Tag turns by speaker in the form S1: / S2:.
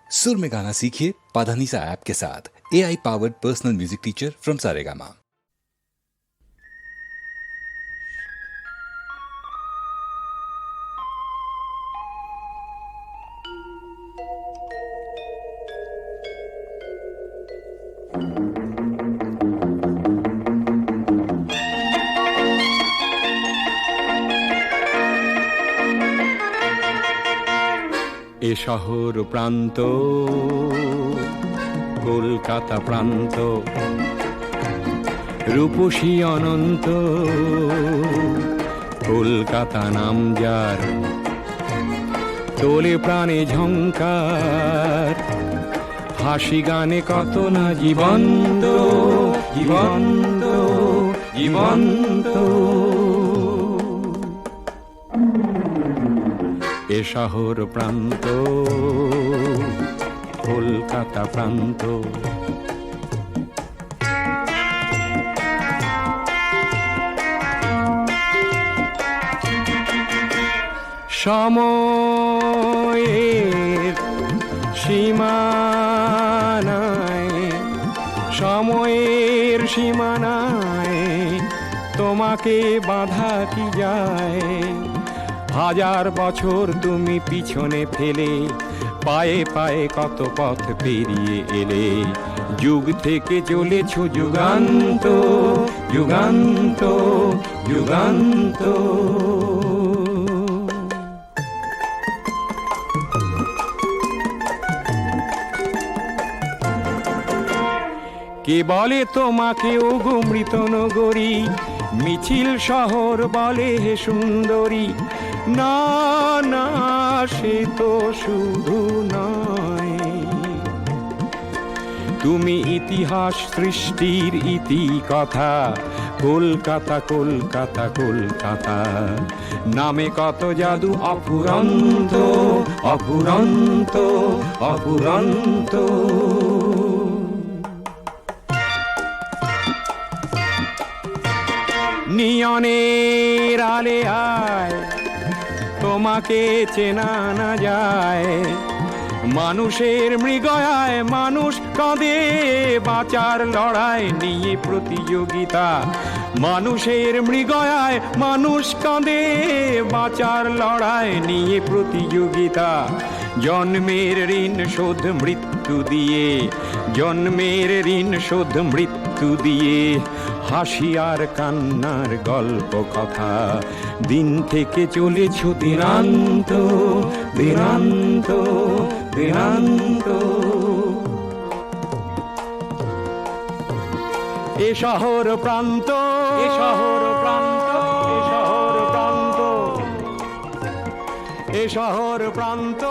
S1: सुर में गाना सीखिए पाधानीसा ऐप के साथ। AI powered personal music teacher from Saregama.
S2: এ শহর প্রান্ত কলকাতা প্রান্ত, রূপসী অনন্ত কলকাতা নাম যার, তোলে প্রাণে ঝংকার, হাসি গানে কত না জীবন্ত জীবন্ত জীবন্ত। এ শহর প্রান্ত কলকাতা প্রান্ত। সময়ের সীমানায়, সময়ের সীমানায় তোমাকে বাঁধা কি যায়? হাজার বছর তুমি পিছনে ফেলে পায়ে পায়ে কত পথ পেরিয়ে এলে, যুগ থেকে চলেছ যুগান্ত যুগান্ত যুগান্ত। কে বলে তোমাকে ওগো মৃত নগরী, মিছিল শহর বলে হে সুন্দরী। না না, সে তো শুধু নয়, তুমি ইতিহাস সৃষ্টির ইতি কথা। কলকাতা কলকাতা কলকাতা, নামে কত জাদু অফুরন্ত অফুরন্ত অফুরন্ত। নিয়নের আলে আয়, তোমাকে চেনা না যায়। মানুষের মৃগয়ায় মানুষ কাঁদে, বাঁচার লড়াই নিয়ে প্রতিযোগিতা। মানুষের মৃগয়ায় মানুষ কাঁদে, বাঁচার লড়াই নিয়ে প্রতিযোগিতা। জন্মের ঋণ শোধ মৃত্যু দিয়ে, জন্মের ঋণ শোধ মৃত্যু দিয়ে। হাসি আর কান্নার গল্প কথা, দিন থেকে চলেছ দিনান্ত দিনান্ত দিনান্ত। এ শহর প্রান্ত, এ শহর প্রান্ত, এ শহর প্রান্ত, এ শহর প্রান্ত।